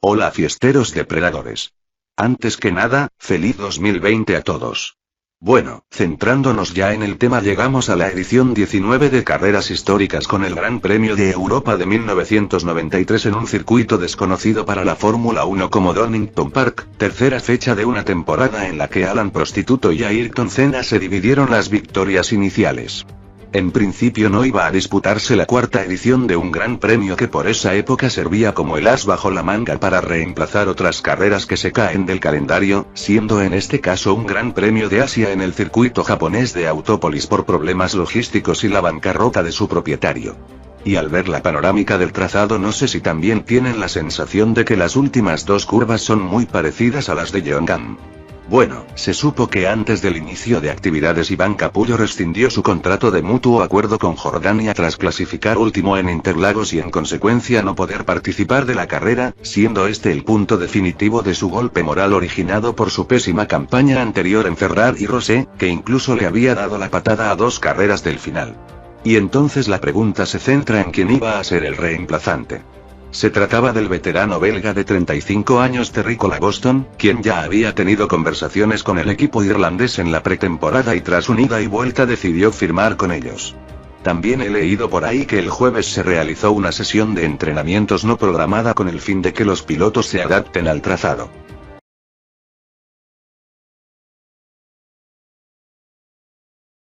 Hola fiesteros depredadores. Antes que nada, feliz 2020 a todos. Bueno, centrándonos ya en el tema, llegamos a la edición 19 de Carreras Históricas con el Gran Premio de Europa de 1993 en un circuito desconocido para la Fórmula 1 como Donington Park, tercera fecha de una temporada en la que Alan Prostituto y Ayrton Senna se dividieron las victorias iniciales. En principio no iba a disputarse la cuarta edición de un gran premio que por esa época servía como el as bajo la manga para reemplazar otras carreras que se caen del calendario, siendo en este caso un Gran Premio de Asia en el circuito japonés de Autópolis por problemas logísticos y la bancarrota de su propietario. Y al ver la panorámica del trazado, no sé si también tienen la sensación de que las últimas dos curvas son muy parecidas a las de Yeongam. Bueno, se supo que antes del inicio de actividades Iván Capullo rescindió su contrato de mutuo acuerdo con Jordania tras clasificar último en Interlagos y en consecuencia no poder participar de la carrera, siendo este el punto definitivo de su golpe moral originado por su pésima campaña anterior en Ferrari Rosé, que incluso le había dado la patada a 2 carreras del final. Y entonces la pregunta se centra en quién iba a ser el reemplazante. Se trataba del veterano belga de 35 años Terry Collaboston, quien ya había tenido conversaciones con el equipo irlandés en la pretemporada y tras un ida y vuelta decidió firmar con ellos. También he leído por ahí que el jueves se realizó una sesión de entrenamientos no programada con el fin de que los pilotos se adapten al trazado.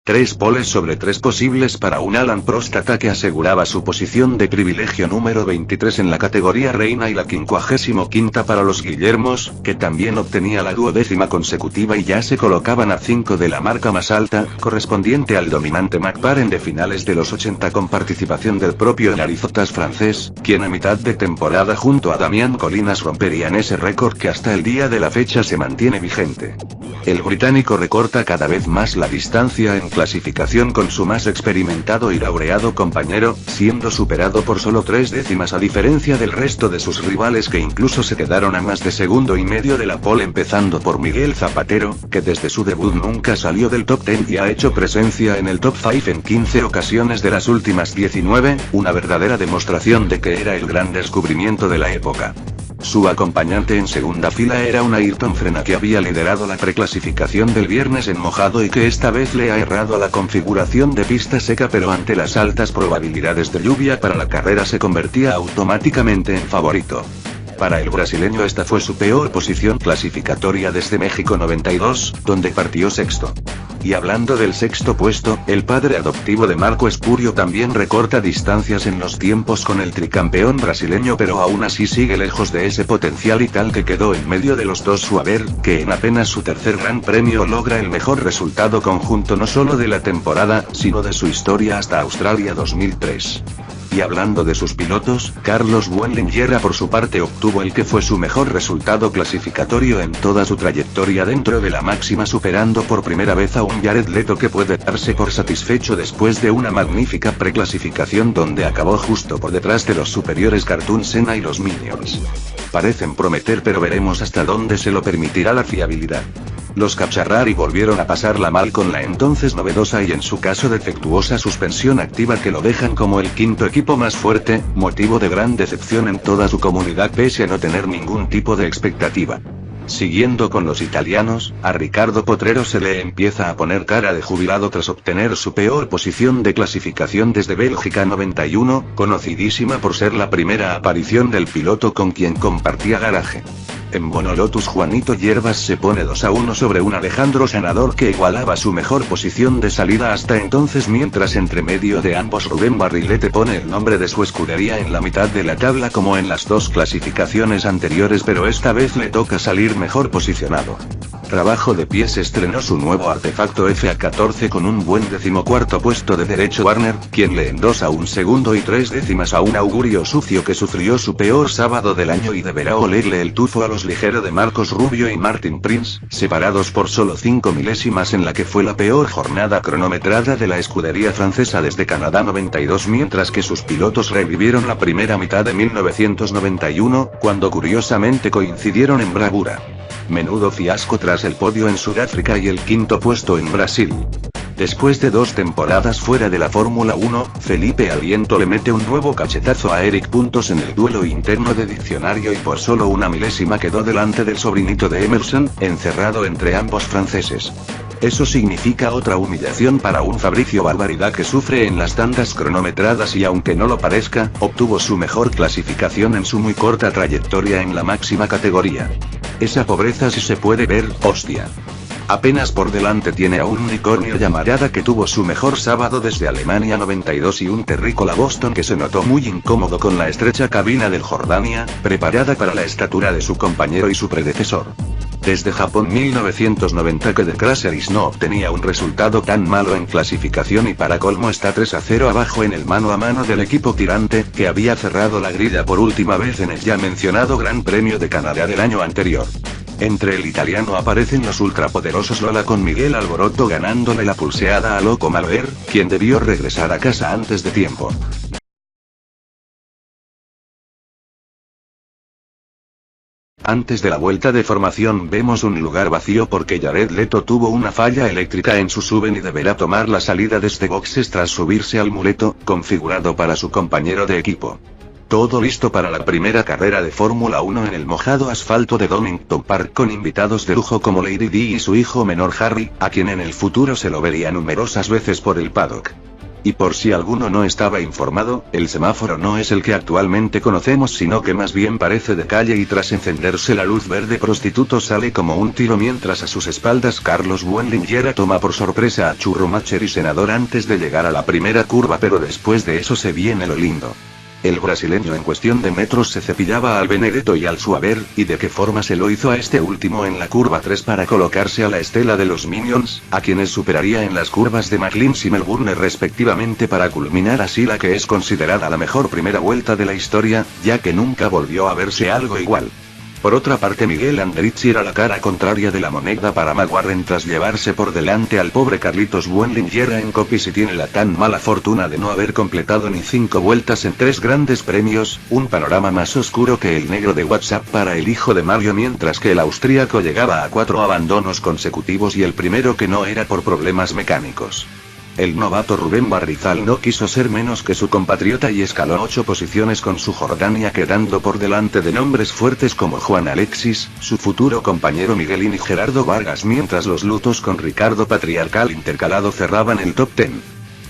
Tres poles sobre 3 posibles para un Alan Prost que aseguraba su posición de privilegio número 23 en la categoría reina y la 55ª para los Guillermos, que también obtenía la 12ª consecutiva y ya se colocaban a 5 de la marca más alta, correspondiente al dominante McLaren de finales de los 80 con participación del propio Narizotas francés, quien a mitad de temporada junto a Damián Colinas romperían ese récord que hasta el día de la fecha se mantiene vigente. El británico recorta cada vez más la distancia en clasificación con su más experimentado y laureado compañero, siendo superado por solo 3 décimas a diferencia del resto de sus rivales que incluso se quedaron a más de segundo y medio de la pole, empezando por Miguel Zapatero, que desde su debut nunca salió del top 10 y ha hecho presencia en el top 5 en 15 ocasiones de las últimas 19, una verdadera demostración de que era el gran descubrimiento de la época. Su acompañante en segunda fila era un Ayrton Senna que había liderado la preclasificación del viernes en mojado y que esta vez le ha errado a la configuración de pista seca, pero ante las altas probabilidades de lluvia para la carrera se convertía automáticamente en favorito. Para el brasileño esta fue su peor posición clasificatoria desde México 92, donde partió sexto. Y hablando del sexto puesto, el padre adoptivo de Marco Espurio también recorta distancias en los tiempos con el tricampeón brasileño, pero aún así sigue lejos de ese potencial y tal que quedó en medio de los dos Suaver, que en apenas su tercer gran premio logra el mejor resultado conjunto no solo de la temporada, sino de su historia hasta Australia 2003. Y hablando de sus pilotos, Carlos Buenlingera por su parte obtuvo el que fue su mejor resultado clasificatorio en toda su trayectoria dentro de la máxima, superando por primera vez a un Jared Leto que puede darse por satisfecho después de una magnífica preclasificación donde acabó justo por detrás de los superiores Cartoon Senna y los Minions. Parecen prometer, pero veremos hasta dónde se lo permitirá la fiabilidad. Los Cacciarrari volvieron a pasarla mal con la entonces novedosa y en su caso defectuosa suspensión activa que lo dejan como el quinto equipo más fuerte, motivo de gran decepción en toda su comunidad pese a no tener ningún tipo de expectativa. Siguiendo con los italianos, a Riccardo Potrero se le empieza a poner cara de jubilado tras obtener su peor posición de clasificación desde Bélgica 91, conocidísima por ser la primera aparición del piloto con quien compartía garaje. En Bonolotus Juanito Hierbas se pone 2-1 sobre un Alejandro Sanador que igualaba su mejor posición de salida hasta entonces, mientras entre medio de ambos Rubén Barrichello pone el nombre de su escudería en la mitad de la tabla como en las dos clasificaciones anteriores, pero esta vez le toca salir mejor posicionado. Trabajo de pies estrenó su nuevo artefacto FA14 con un buen 14º puesto de derecho Warner, quien le endosa un segundo y 3 décimas a un Augurio Sucio que sufrió su peor sábado del año y deberá olerle el tufo a los ligero de Marcos Rubio y Martin Prince, separados por solo 5 milésimas en la que fue la peor jornada cronometrada de la escudería francesa desde Canadá 92, mientras que sus pilotos revivieron la primera mitad de 1991, cuando curiosamente coincidieron en bravura. Menudo fiasco tras el podio en Sudáfrica y el quinto puesto en Brasil. Después de 2 temporadas fuera de la Fórmula 1, Felipe Aliento le mete un nuevo cachetazo a Eric Puntos en el duelo interno de diccionario y por solo una milésima quedó delante del sobrinito de Emerson, encerrado entre ambos franceses. Eso significa otra humillación para un Fabricio Barbaridad que sufre en las tandas cronometradas y aunque no lo parezca, obtuvo su mejor clasificación en su muy corta trayectoria en la máxima categoría. Esa pobreza sí se puede ver, hostia. Apenas por delante tiene a un unicornio llamarada que tuvo su mejor sábado desde Alemania 92 y un terrícola Boston que se notó muy incómodo con la estrecha cabina del Jordania, preparada para la estatura de su compañero y su predecesor. Desde Japón 1990 que The Cruisers no obtenía un resultado tan malo en clasificación y para colmo está 3-0 abajo en el mano a mano del equipo tirante, que había cerrado la grilla por última vez en el ya mencionado Gran Premio de Canadá del año anterior. Entre el italiano aparecen los ultrapoderosos Lola con Miguel Alborotto ganándole la pulseada a Loco Malver, quien debió regresar a casa antes de tiempo. Antes de la vuelta de formación vemos un lugar vacío porque Jared Leto tuvo una falla eléctrica en su suben y deberá tomar la salida desde boxes tras subirse al muleto, configurado para su compañero de equipo. Todo listo para la primera carrera de Fórmula 1 en el mojado asfalto de Donington Park con invitados de lujo como Lady Di y su hijo menor Harry, a quien en el futuro se lo vería numerosas veces por el paddock. Y por si alguno no estaba informado, el semáforo no es el que actualmente conocemos sino que más bien parece de calle y tras encenderse la luz verde prostituto sale como un tiro mientras a sus espaldas Carlos Buenlinguera toma por sorpresa a Schumacher y Senador antes de llegar a la primera curva pero después de eso se viene lo lindo. El brasileño en cuestión de metros se cepillaba al Benedetto y al Suaver, y de qué forma se lo hizo a este último en la curva 3 para colocarse a la estela de los Minions, a quienes superaría en las curvas de McLean y Melbourne respectivamente para culminar así la que es considerada la mejor primera vuelta de la historia, ya que nunca volvió a verse algo igual. Por otra parte Miguel Andretti era la cara contraria de la moneda para McLaren tras llevarse por delante al pobre Carlitos Buenlinguera en Copis y tiene la tan mala fortuna de no haber completado ni 5 vueltas en 3 grandes premios, un panorama más oscuro que el negro de WhatsApp para el hijo de Mario mientras que el austríaco llegaba a 4 abandonos consecutivos y el primero que no era por problemas mecánicos. El novato Rubén Barrichello no quiso ser menos que su compatriota y escaló 8 posiciones con su Jordania quedando por delante de nombres fuertes como Juan Alexis, su futuro compañero Miguelín y Gerardo Vargas mientras los lutos con Ricardo Patriarcal intercalado cerraban el top 10.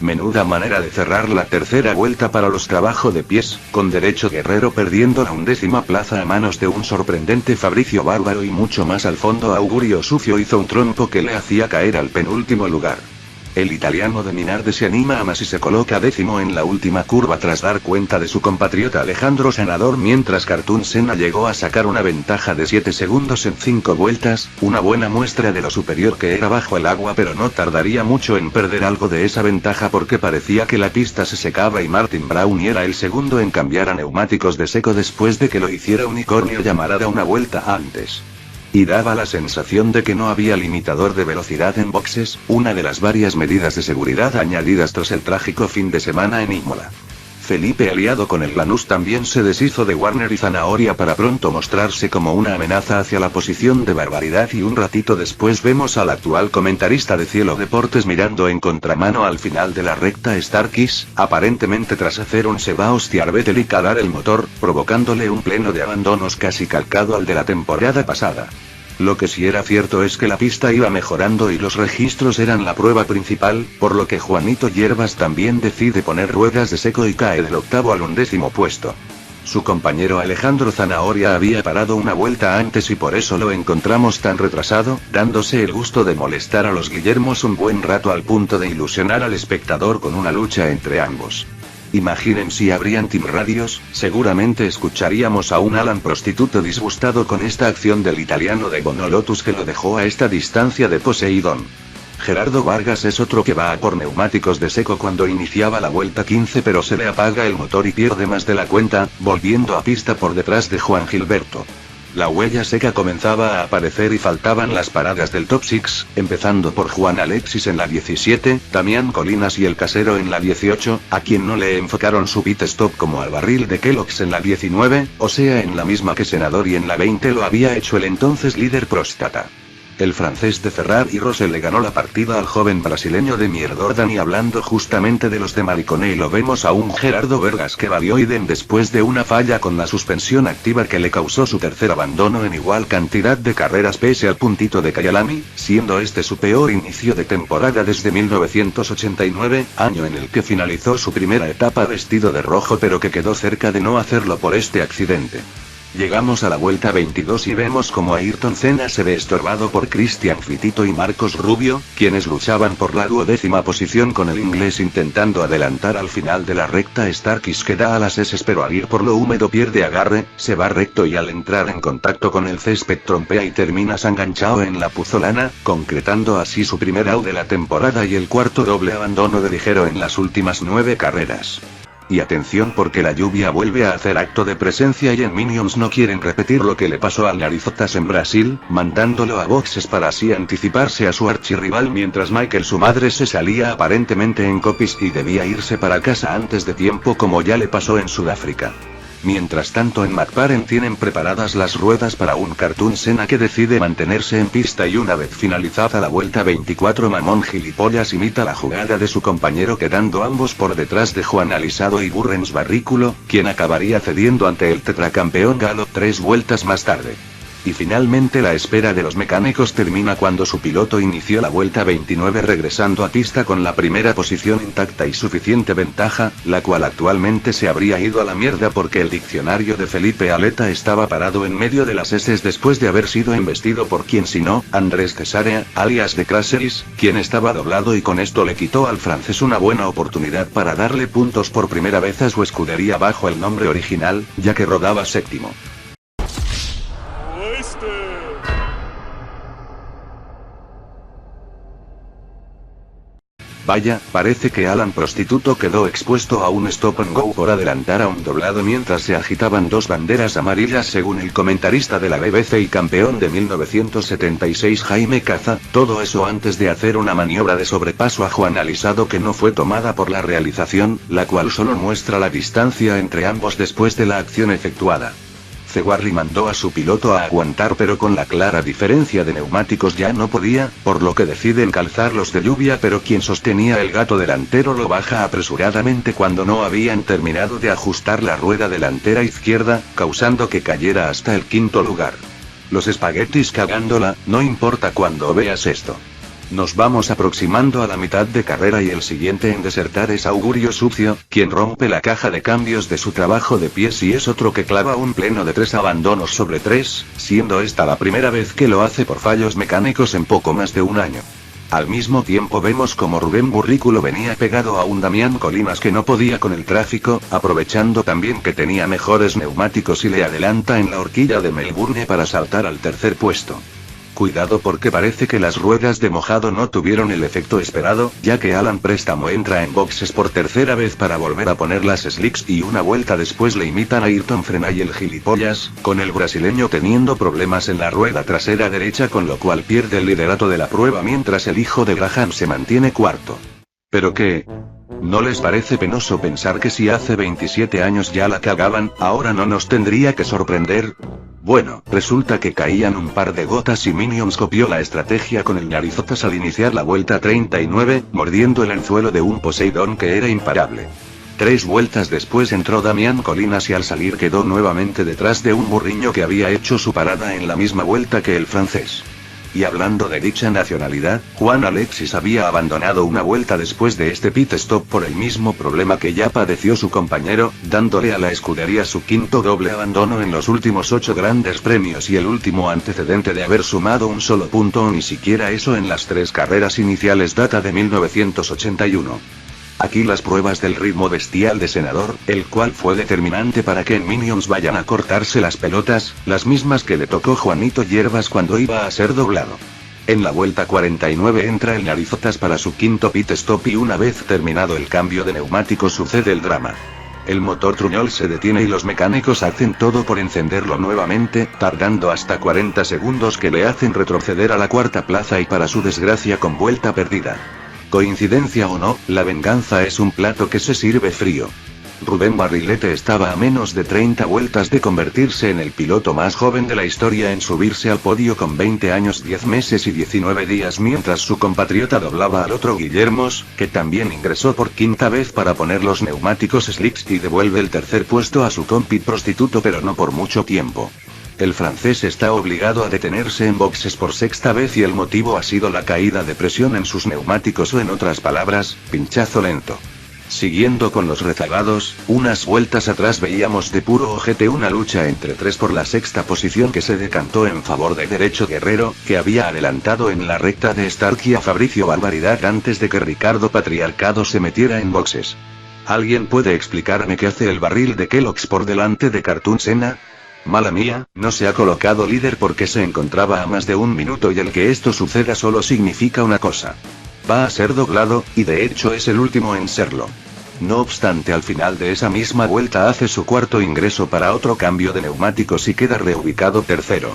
Menuda manera de cerrar la tercera vuelta para los trabajo de pies, con Derecho Guerrero perdiendo la 11ª plaza a manos de un sorprendente Fabricio Bárbaro y mucho más al fondo Augurio Sucio hizo un trompo que le hacía caer al penúltimo lugar. El italiano de Minardi se anima a más y se coloca 10º en la última curva tras dar cuenta de su compatriota Alejandro Sanador mientras Cartoon Senna llegó a sacar una ventaja de 7 segundos en 5 vueltas, una buena muestra de lo superior que era bajo el agua pero no tardaría mucho en perder algo de esa ventaja porque parecía que la pista se secaba y Martin Brown era el segundo en cambiar a neumáticos de seco después de que lo hiciera Unicornio Llamarada una vuelta antes. Y daba la sensación de que no había limitador de velocidad en boxes, una de las varias medidas de seguridad añadidas tras el trágico fin de semana en Imola. Felipe aliado con el Lanús también se deshizo de Warner y Zanahoria para pronto mostrarse como una amenaza hacia la posición de Barbaridad y un ratito después vemos al actual comentarista de Cielo Deportes mirando en contramano al final de la recta Starkis, aparentemente tras hacer un Sebastian Vettel y calar el motor, provocándole un pleno de abandonos casi calcado al de la temporada pasada. Lo que sí era cierto es que la pista iba mejorando y los registros eran la prueba principal, por lo que Juanito Hierbas también decide poner ruedas de seco y cae del 8º al 11º puesto. Su compañero Alejandro Zanahoria había parado una vuelta antes y por eso lo encontramos tan retrasado, dándose el gusto de molestar a los Guillermos un buen rato al punto de ilusionar al espectador con una lucha entre ambos. Imaginen si habrían team radios, seguramente escucharíamos a un Alan prostituto disgustado con esta acción del italiano de Bono Lotus que lo dejó a esta distancia de Poseidón. Gerardo Vargas es otro que va a por neumáticos de seco cuando iniciaba la vuelta 15 pero se le apaga el motor y pierde más de la cuenta, volviendo a pista por detrás de Juan Gilberto. La huella seca comenzaba a aparecer y faltaban las paradas del top 6, empezando por Juan Alexis en la 17, Damián Colinas y el Casero en la 18, a quien no le enfocaron su pit stop como al barril de Kellogg's en la 19, o sea en la misma que Senador y en la 20 lo había hecho el entonces líder Próstata. El francés de Ferrari Rosse le ganó la partida al joven brasileño de Mierdordan, y hablando justamente de los de Mariconello vemos a un Gerardo Vergas que valió idem después de una falla con la suspensión activa que le causó su tercer abandono en igual cantidad de carreras pese al puntito de Kyalami, siendo este su peor inicio de temporada desde 1989, año en el que finalizó su primera etapa vestido de rojo pero que quedó cerca de no hacerlo por este accidente. Llegamos a la vuelta 22 y vemos como Ayrton Senna se ve estorbado por Cristian Fitito y Marcos Rubio, quienes luchaban por la 12ª posición con el inglés intentando adelantar al final de la recta. Starkis queda a las S pero al ir por lo húmedo pierde agarre, se va recto y al entrar en contacto con el césped trompea y termina enganchado en la puzolana, concretando así su primer out de la temporada y el cuarto doble abandono de ligero en las últimas 9 carreras. Y atención porque la lluvia vuelve a hacer acto de presencia y en Minions no quieren repetir lo que le pasó al Narizotas en Brasil, mandándolo a boxes para así anticiparse a su archirrival mientras Michael su madre se salía aparentemente en copies y debía irse para casa antes de tiempo como ya le pasó en Sudáfrica. Mientras tanto en McLaren tienen preparadas las ruedas para un Cartoon Senna que decide mantenerse en pista y una vez finalizada la vuelta 24 Mamón Gilipollas imita la jugada de su compañero quedando ambos por detrás de Juan Alisado y Burrens Barrículo, quien acabaría cediendo ante el tetracampeón galo 3 vueltas más tarde. Y finalmente la espera de los mecánicos termina cuando su piloto inició la vuelta 29 regresando a pista con la primera posición intacta y suficiente ventaja, la cual actualmente se habría ido a la mierda porque el diccionario de Felipe Aleta estaba parado en medio de las S después de haber sido embestido por quien sino, Andrés Cesarea, alias de Craseris, quien estaba doblado y con esto le quitó al francés una buena oportunidad para darle puntos por primera vez a su escudería bajo el nombre original, ya que rodaba séptimo. Vaya, parece que Alan Prostituto quedó expuesto a un stop and go por adelantar a un doblado mientras se agitaban 2 banderas amarillas según el comentarista de la BBC y campeón de 1976 Jaime Caza, todo eso antes de hacer una maniobra de sobrepaso a Juan Alisado que no fue tomada por la realización, la cual solo muestra la distancia entre ambos después de la acción efectuada. Cewarri mandó a su piloto a aguantar pero con la clara diferencia de neumáticos ya no podía, por lo que deciden calzar los de lluvia pero quien sostenía el gato delantero lo baja apresuradamente cuando no habían terminado de ajustar la rueda delantera izquierda, causando que cayera hasta el 5º lugar. Los espaguetis cagándola, no importa cuando veas esto. Nos vamos aproximando a la mitad de carrera y el siguiente en desertar es Augurio Sucio, quien rompe la caja de cambios de su trabajo de pies y es otro que clava un pleno de 3 abandonos sobre 3, siendo esta la primera vez que lo hace por fallos mecánicos en poco más de un año. Al mismo tiempo vemos como Rubén Burrículo venía pegado a un Damián Colinas que no podía con el tráfico, aprovechando también que tenía mejores neumáticos y le adelanta en la horquilla de Melbourne para saltar al tercer puesto. Cuidado porque parece que las ruedas de mojado no tuvieron el efecto esperado, ya que Alan Préstamo entra en boxes por tercera vez para volver a poner las slicks y una vuelta después le imitan a Ayrton Senna y el gilipollas, con el brasileño teniendo problemas en la rueda trasera derecha con lo cual pierde el liderato de la prueba mientras el hijo de Graham se mantiene cuarto. ¿Pero qué? ¿No les parece penoso pensar que si hace 27 años ya la cagaban, ahora no nos tendría que sorprender? Bueno, resulta que caían un par de gotas y Minions copió la estrategia con el Narizotas al iniciar la vuelta 39, mordiendo el anzuelo de un Poseidón que era imparable. 3 vueltas después entró Damián Colinas y al salir quedó nuevamente detrás de un burriño que había hecho su parada en la misma vuelta que el francés. Y hablando de dicha nacionalidad, Juan Alexis había abandonado una vuelta después de este pit stop por el mismo problema que ya padeció su compañero, dándole a la escudería su 5º doble abandono en los últimos 8 grandes premios y el último antecedente de haber sumado un solo punto o ni siquiera eso en las 3 carreras iniciales data de 1981. Aquí las pruebas del ritmo bestial de Senador, el cual fue determinante para que en Minions vayan a cortarse las pelotas, las mismas que le tocó Juanito Hierbas cuando iba a ser doblado. En la vuelta 49 entra el Narizotas para su 5º pit stop y una vez terminado el cambio de neumáticos sucede el drama. El motor truñol se detiene y los mecánicos hacen todo por encenderlo nuevamente, tardando hasta 40 segundos que le hacen retroceder a la 4ª plaza y para su desgracia con vuelta perdida. Coincidencia o no, la venganza es un plato que se sirve frío. Rubén Barrichello estaba a menos de 30 vueltas de convertirse en el piloto más joven de la historia en subirse al podio con 20 años 10 meses y 19 días, mientras su compatriota doblaba al otro Guillermos, que también ingresó por quinta vez para poner los neumáticos slicks y devuelve el tercer puesto a su compi prostituto, pero no por mucho tiempo. El francés está obligado a detenerse en boxes por sexta vez y el motivo ha sido la caída de presión en sus neumáticos, o en otras palabras, pinchazo lento. Siguiendo con los rezagados, unas vueltas atrás veíamos de puro ojete una lucha entre tres por la sexta posición que se decantó en favor de Derecho Guerrero, que había adelantado en la recta de Starkey a Fabricio Barbaridad antes de que Ricardo Patriarcado se metiera en boxes. ¿Alguien puede explicarme qué hace el barril de Kellogg's por delante de Cartoon Senna? Mala mía, no se ha colocado líder porque se encontraba a más de un minuto, y el que esto suceda solo significa una cosa. Va a ser doblado, y de hecho es el último en serlo. No obstante, al final de esa misma vuelta hace su cuarto ingreso para otro cambio de neumáticos y queda reubicado tercero.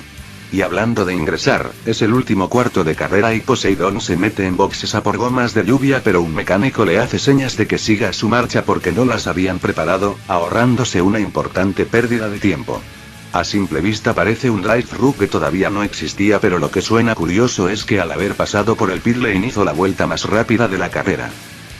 Y hablando de ingresar, es el último cuarto de carrera y Poseidón se mete en boxes a por gomas de lluvia, pero un mecánico le hace señas de que siga su marcha porque no las habían preparado, ahorrándose una importante pérdida de tiempo. A simple vista parece un drive-thru que todavía no existía, pero lo que suena curioso es que al haber pasado por el pit lane hizo la vuelta más rápida de la carrera.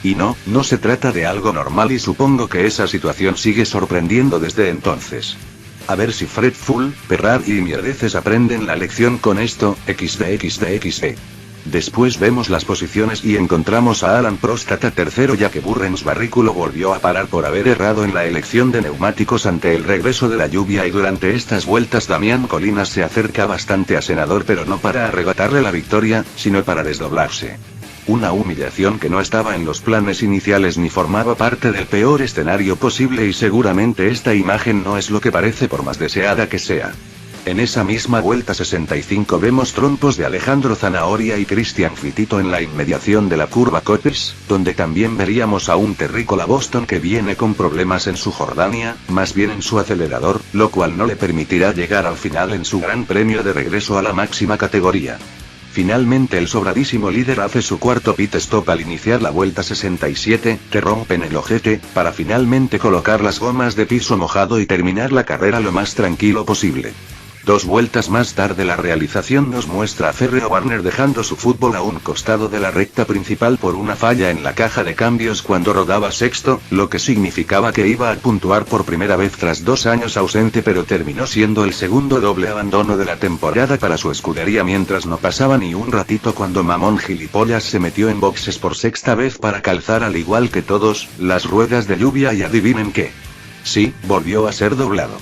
Y no se trata de algo normal, y supongo que esa situación sigue sorprendiendo desde entonces. A ver si Fred Full, Ferrari y mierdeces aprenden la lección con esto, XD. Después vemos las posiciones y encontramos a Alan Prost a tercero, ya que Burrens Barrichello volvió a parar por haber errado en la elección de neumáticos ante el regreso de la lluvia, y durante estas vueltas Damián Colinas se acerca bastante a Senador, pero no para arrebatarle la victoria, sino para desdoblarse. Una humillación que no estaba en los planes iniciales ni formaba parte del peor escenario posible, y seguramente esta imagen no es lo que parece por más deseada que sea. En esa misma vuelta 65 vemos trompos de Alejandro Zanahoria y Cristian Fitito en la inmediación de la curva Cotes, donde también veríamos a un terrícola Boston que viene con problemas en su Jordania, más bien en su acelerador, lo cual no le permitirá llegar al final en su gran premio de regreso a la máxima categoría. Finalmente el sobradísimo líder hace su cuarto pit stop al iniciar la vuelta 67, que rompen el ojete, para finalmente colocar las gomas de piso mojado y terminar la carrera lo más tranquilo posible. 2 vueltas más tarde la realización nos muestra a Férreo Warner dejando su fútbol a un costado de la recta principal por una falla en la caja de cambios cuando rodaba sexto, lo que significaba que iba a puntuar por primera vez tras 2 años ausente, pero terminó siendo el segundo doble abandono de la temporada para su escudería, mientras no pasaba ni un ratito cuando Mamón Gilipollas se metió en boxes por sexta vez para calzar, al igual que todos, las ruedas de lluvia, y adivinen qué. Sí, volvió a ser doblado.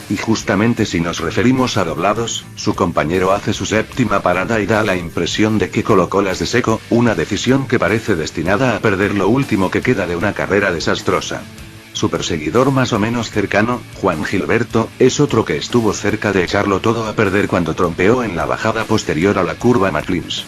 Y justamente si nos referimos a doblados, su compañero hace su séptima parada y da la impresión de que colocó las de seco, una decisión que parece destinada a perder lo último que queda de una carrera desastrosa. Su perseguidor más o menos cercano, Juan Gilberto, es otro que estuvo cerca de echarlo todo a perder cuando trompeó en la bajada posterior a la curva McLeans.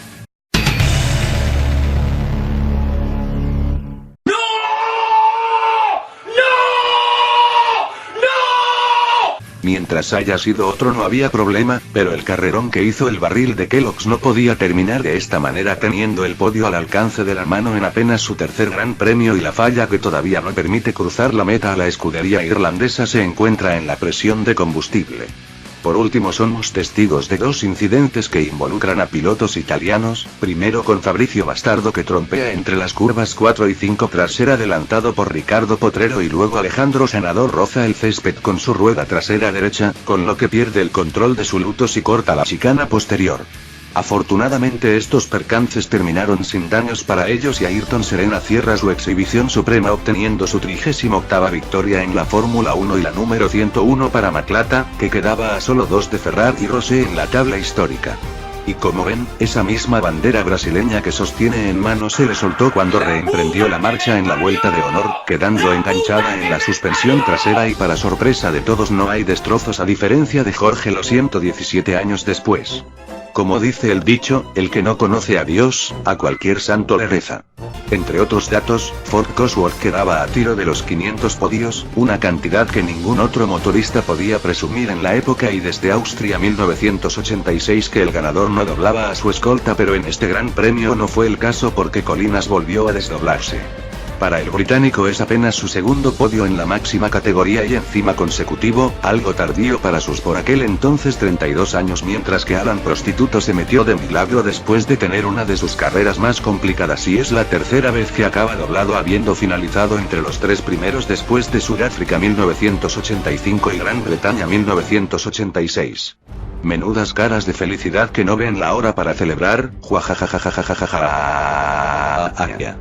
Mientras haya sido otro no había problema, pero el carrerón que hizo el barril de Kellogg's no podía terminar de esta manera, teniendo el podio al alcance de la mano en apenas su tercer gran premio, y la falla que todavía no permite cruzar la meta a la escudería irlandesa se encuentra en la presión de combustible. Por último, somos testigos de 2 incidentes que involucran a pilotos italianos, primero con Fabrizio Bastardo que trompea entre las curvas 4 y 5 tras ser adelantado por Ricardo Potrero, y luego Alejandro Sanador roza el césped con su rueda trasera derecha, con lo que pierde el control de su Lotus y corta la chicana posterior. Afortunadamente estos percances terminaron sin daños para ellos, y Ayrton Serena cierra su exhibición suprema obteniendo su 38ª victoria en la Fórmula 1 y la número 101 para Maclata, que quedaba a solo 2 de Ferrari y Rosé en la tabla histórica. Y como ven, esa misma bandera brasileña que sostiene en mano se le soltó cuando reemprendió la marcha en la vuelta de honor, quedando enganchada en la suspensión trasera, y para sorpresa de todos no hay destrozos a diferencia de Jorge Lo 117 años después. Como dice el dicho, el que no conoce a Dios, a cualquier santo le reza. Entre otros datos, Ford Cosworth quedaba a tiro de los 500 podios, una cantidad que ningún otro motorista podía presumir en la época, y desde Austria 1986 que el ganador no doblaba a su escolta, pero en este gran premio no fue el caso porque Colinas volvió a desdoblarse. Para el británico es apenas su segundo podio en la máxima categoría y encima consecutivo, algo tardío para sus por aquel entonces 32 años, mientras que Alan Prostituto se metió de milagro después de tener una de sus carreras más complicadas y es la tercera vez que acaba doblado habiendo finalizado entre los tres primeros después de Sudáfrica 1985 y Gran Bretaña 1986. Menudas caras de felicidad que no ven la hora para celebrar, juajajajajajajaja.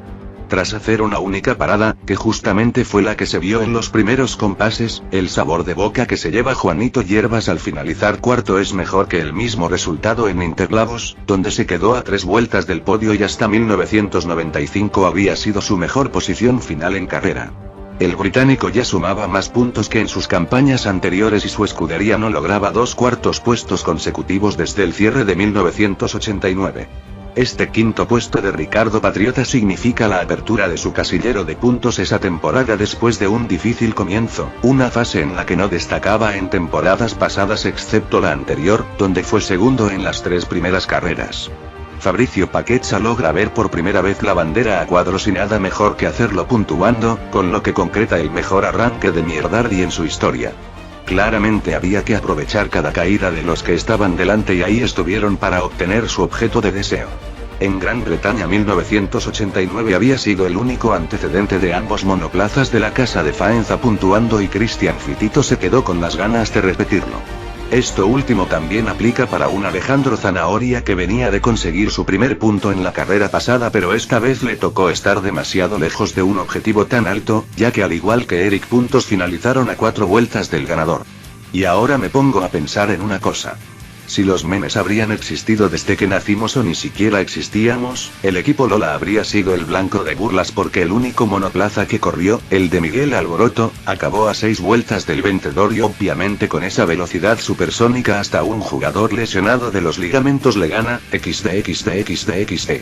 Tras hacer una única parada, que justamente fue la que se vio en los primeros compases, el sabor de boca que se lleva Juanito Hierbas al finalizar cuarto es mejor que el mismo resultado en Interlagos, donde se quedó a 3 vueltas del podio y hasta 1995 había sido su mejor posición final en carrera. El británico ya sumaba más puntos que en sus campañas anteriores y su escudería no lograba 2 cuartos puestos consecutivos desde el cierre de 1989. Este quinto puesto de Ricardo Patriota significa la apertura de su casillero de puntos esa temporada después de un difícil comienzo, una fase en la que no destacaba en temporadas pasadas excepto la anterior, donde fue segundo en las 3 primeras carreras. Fabricio Paquetza logra ver por primera vez la bandera a cuadros y nada mejor que hacerlo puntuando, con lo que concreta el mejor arranque de Mierdardi en su historia. Claramente había que aprovechar cada caída de los que estaban delante y ahí estuvieron para obtener su objeto de deseo. En Gran Bretaña 1989 había sido el único antecedente de ambos monoplazas de la casa de Faenza puntuando y Cristian Fitito se quedó con las ganas de repetirlo. Esto último también aplica para un Alejandro Zanahoria que venía de conseguir su primer punto en la carrera pasada, pero esta vez le tocó estar demasiado lejos de un objetivo tan alto, ya que al igual que Eric Puntos finalizaron a 4 vueltas del ganador. Y ahora me pongo a pensar en una cosa. Si los memes habrían existido desde que nacimos o ni siquiera existíamos, el equipo Lola habría sido el blanco de burlas porque el único monoplaza que corrió, el de Miguel Alboroto, acabó a 6 vueltas del vencedor y obviamente con esa velocidad supersónica hasta un jugador lesionado de los ligamentos le gana, xd.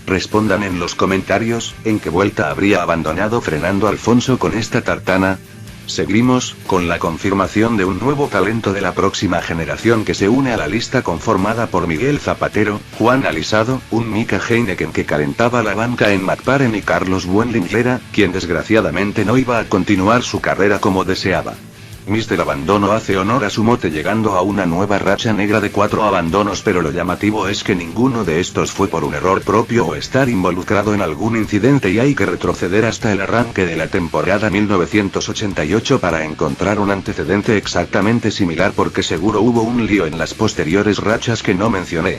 Respondan en los comentarios, ¿en qué vuelta habría abandonado Fernando Alfonso con esta tartana? Seguimos, con la confirmación de un nuevo talento de la próxima generación que se une a la lista conformada por Miguel Zapatero, Juan Alisado, un Mika Heineken que calentaba la banca en McLaren y Carlos Buenlinglera, quien desgraciadamente no iba a continuar su carrera como deseaba. Mr. Abandono hace honor a su mote llegando a una nueva racha negra de 4 abandonos, pero lo llamativo es que ninguno de estos fue por un error propio o estar involucrado en algún incidente y hay que retroceder hasta el arranque de la temporada 1988 para encontrar un antecedente exactamente similar porque seguro hubo un lío en las posteriores rachas que no mencioné.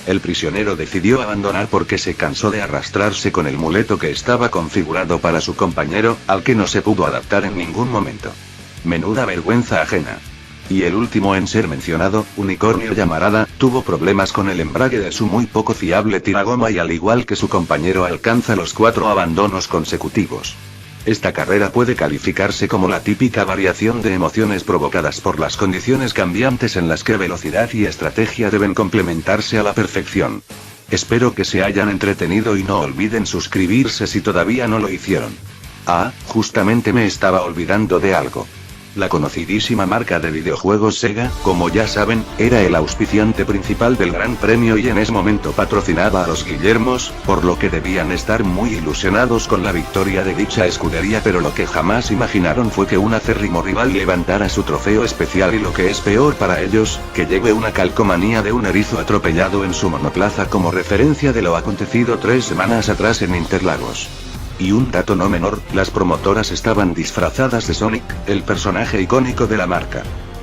El prisionero decidió abandonar porque se cansó de arrastrarse con el muleto que estaba configurado para su compañero, al que no se pudo adaptar en ningún momento. Menuda vergüenza ajena. Y el último en ser mencionado, Unicornio Llamarada, tuvo problemas con el embrague de su muy poco fiable tiragoma y al igual que su compañero alcanza los 4 abandonos consecutivos. Esta carrera puede calificarse como la típica variación de emociones provocadas por las condiciones cambiantes en las que velocidad y estrategia deben complementarse a la perfección. Espero que se hayan entretenido y no olviden suscribirse si todavía no lo hicieron. Ah, justamente me estaba olvidando de algo. La conocidísima marca de videojuegos Sega, como ya saben, era el auspiciante principal del Gran Premio y en ese momento patrocinaba a los Guillermos, por lo que debían estar muy ilusionados con la victoria de dicha escudería, pero lo que jamás imaginaron fue que un acérrimo rival levantara su trofeo especial y lo que es peor para ellos, que lleve una calcomanía de un erizo atropellado en su monoplaza como referencia de lo acontecido 3 semanas atrás en Interlagos. Y un dato no menor, las promotoras estaban disfrazadas de Sonic, el personaje icónico de la marca.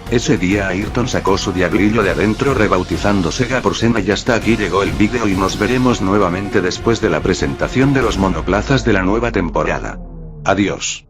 Ese día Ayrton sacó su diablillo de adentro rebautizando Sega por Sena y hasta aquí llegó el vídeo y nos veremos nuevamente después de la presentación de los monoplazas de la nueva temporada. Adiós.